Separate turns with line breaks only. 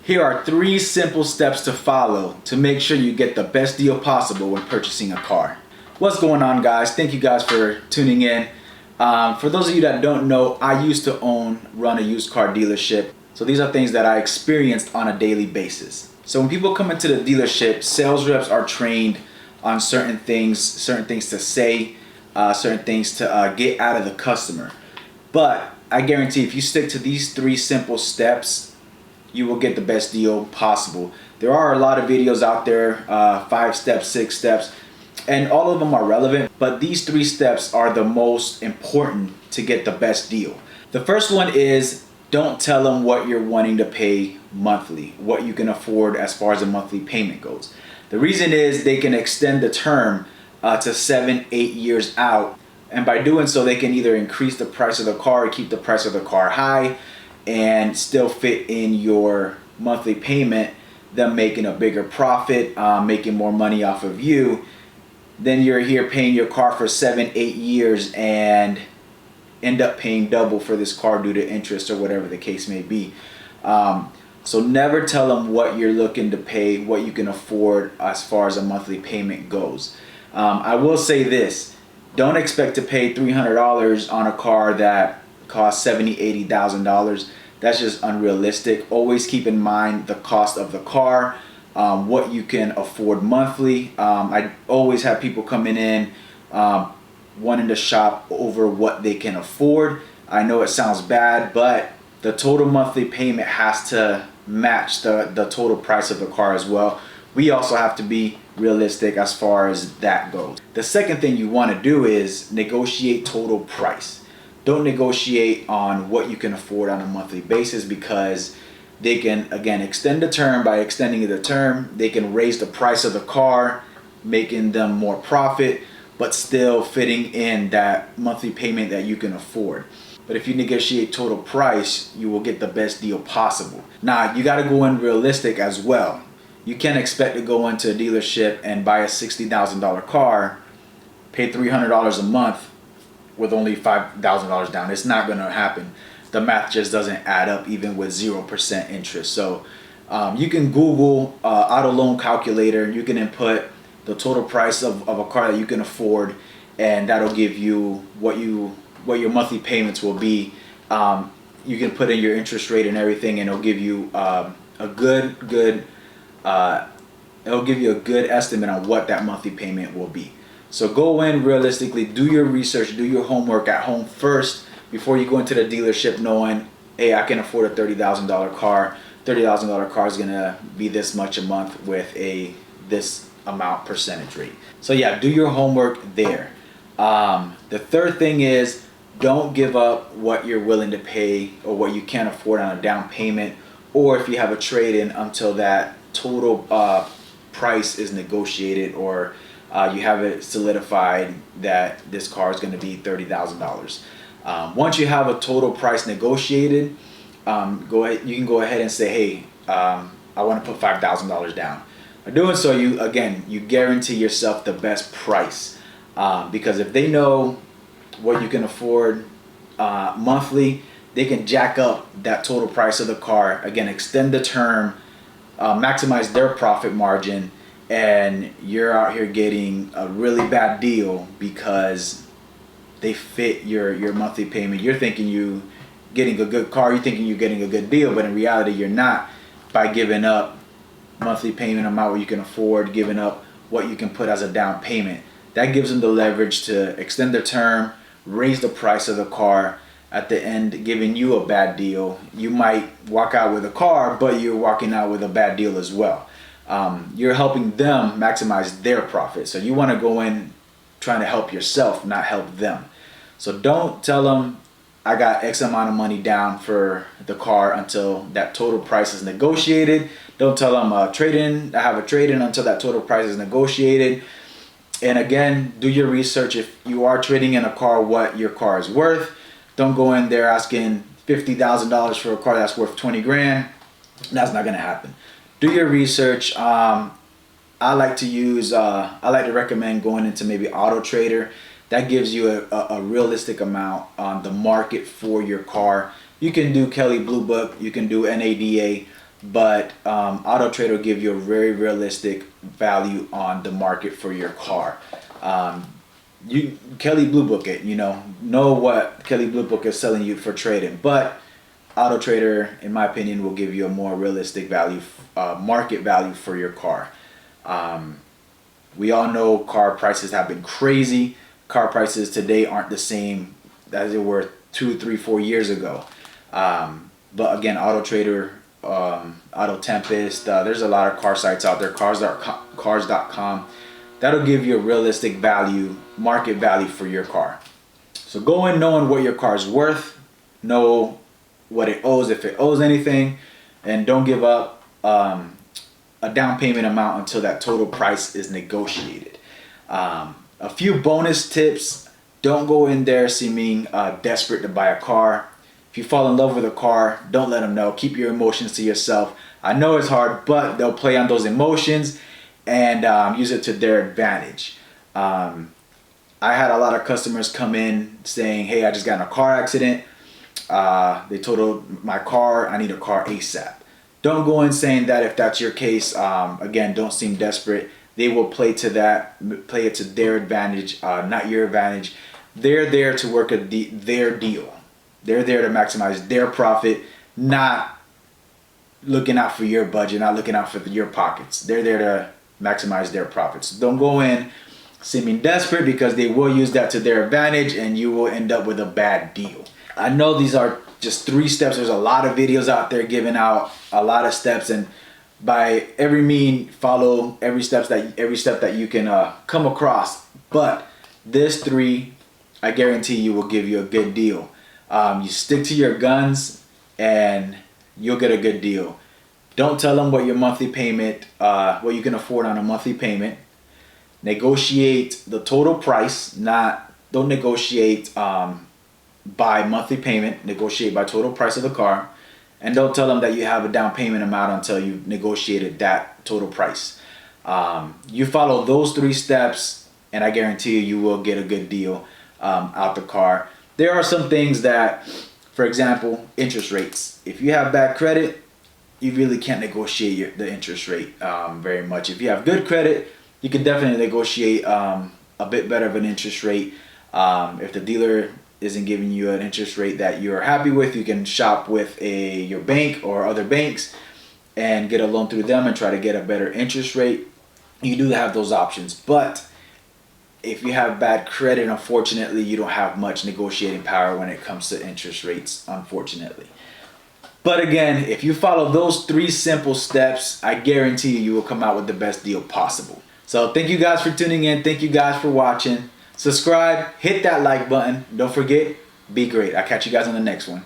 Here are 3 simple steps to follow to make sure you get the best deal possible when purchasing a car. What's going on, guys? Thank you guys for tuning in. For those of you that don't know, I used to run a used car dealership. So these are things that I experienced on a daily basis. So when people come into the dealership, sales reps are trained on certain things to say, certain things to get out of the customer. But I guarantee if you stick to these 3 simple steps, you will get the best deal possible. There are a lot of videos out there, 5 steps, 6 steps, and all of them are relevant, but these 3 steps are the most important to get the best deal. The first one is don't tell them what you're wanting to pay monthly, what you can afford as far as a monthly payment goes. The reason is they can extend the term to 7, 8 years out, and by doing so they can either increase the price of the car or keep the price of the car high and still fit in your monthly payment, them making a bigger profit, making more money off of you. Then you're here paying your car for 7, 8 years and end up paying double for this car due to interest or whatever the case may be. So never tell them what you're looking to pay, what you can afford as far as a monthly payment goes. I will say this, don't expect to pay $300 on a car that costs $70,000, $80,000. That's just unrealistic. Always keep in mind the cost of the car, what you can afford monthly. I always have people coming in wanting to shop over what they can afford. I know it sounds bad, but the total monthly payment has to match the total price of the car as well. We also have to be realistic as far as that goes. The second thing you want to do is negotiate total price. Don't negotiate on what you can afford on a monthly basis, because they can, again, extend the term. By extending the term, they can raise the price of the car, making them more profit, but still fitting in that monthly payment that you can afford. But if you negotiate total price, you will get the best deal possible. Now, you got to go in realistic as well. You can't expect to go into a dealership and buy a $60,000 car, pay $300 a month with only $5,000 down. It's not going to happen. The math just doesn't add up, even with 0% interest. So you can Google auto loan calculator. You can input the total price of a car that you can afford, and that'll give you what your monthly payments will be. You can put in your interest rate and everything, and it'll give you a good estimate on what that monthly payment will be. So go in realistically, do your research, do your homework at home first before you go into the dealership knowing, hey, I can afford a $30,000 car. $30,000 car is gonna be this much a month with this amount percentage rate. So yeah, do your homework there. The third thing is don't give up what you're willing to pay or what you can afford on a down payment, or if you have a trade-in, until that total price is negotiated, or you have it solidified that this car is going to be $30,000. Once you have a total price negotiated, you can go ahead and say, hey, I want to put $5,000 down. By doing so, you guarantee yourself the best price, because if they know what you can afford monthly, they can jack up that total price of the car, again, extend the term, maximize their profit margin, and you're out here getting a really bad deal because they fit your monthly payment. You're thinking you getting a good car, you're thinking you're getting a good deal, but in reality you're not, by giving up monthly payment amount what you can afford, giving up what you can put as a down payment. That gives them the leverage to extend the term, raise the price of the car, at the end giving you a bad deal. You might walk out with a car, but you're walking out with a bad deal as well. You're helping them maximize their profit. So you want to go in trying to help yourself, not help them. So don't tell them I got X amount of money down for the car until that total price is negotiated. Don't tell them I have a trade-in until that total price is negotiated. And again, do your research. If you are trading in a car, what your car is worth. Don't go in there asking $50,000 for a car that's worth 20 grand. That's not going to happen. Do your research. I like to recommend going into maybe Auto Trader. That gives you a realistic amount on the market for your car. You can do Kelley Blue Book, you can do NADA. but Auto Trader will give you a very realistic value on the market for your car. You Kelly Blue Book it, know what Kelly Blue Book is selling you for trading, but Auto Trader, in my opinion, will give you a more realistic value, market value for your car. We all know car prices have been crazy. Car prices today aren't the same as they were 2, 3, 4 years ago. But again, Auto Trader, Auto Tempest, there's a lot of car sites out there, cars.com. That'll give you a realistic value, market value for your car. So go in knowing what your car is worth, know what it owes, if it owes anything, and don't give up a down payment amount until that total price is negotiated. A few bonus tips: don't go in there seeming desperate to buy a car. If you fall in love with a car, don't let them know. Keep your emotions to yourself. I know it's hard, but they'll play on those emotions and use it to their advantage. I had a lot of customers come in saying, hey, I just got in a car accident. They totaled my car. I need a car ASAP. Don't go in saying that if that's your case. Again, don't seem desperate. They will play it to their advantage, not your advantage. They're there to work their deal. They're there to maximize their profit, not looking out for your budget, not looking out for your pockets. They're there to maximize their profits. Don't go in seeming desperate, because they will use that to their advantage and you will end up with a bad deal. I know these are just 3 steps. There's a lot of videos out there giving out a lot of steps, and by every means follow every step that you can come across. But this 3, I guarantee you, will give you a good deal. You stick to your guns and you'll get a good deal. Don't tell them what your monthly payment, what you can afford on a monthly payment. Negotiate the total price. Don't negotiate by monthly payment. Negotiate by total price of the car. And don't tell them that you have a down payment amount until you've negotiated that total price. You follow those 3 steps and I guarantee you will get a good deal out the car. There are some things that, for example, interest rates. If you have bad credit, you really can't negotiate the interest rate very much. If you have good credit, you can definitely negotiate a bit better of an interest rate. If the dealer isn't giving you an interest rate that you're happy with, you can shop with your bank or other banks and get a loan through them and try to get a better interest rate. You do have those options, but if you have bad credit, unfortunately, you don't have much negotiating power when it comes to interest rates, unfortunately. But again, if you follow those 3 simple steps, I guarantee you will come out with the best deal possible. So thank you guys for tuning in. Thank you guys for watching. Subscribe, hit that like button. Don't forget, be great. I'll catch you guys on the next one.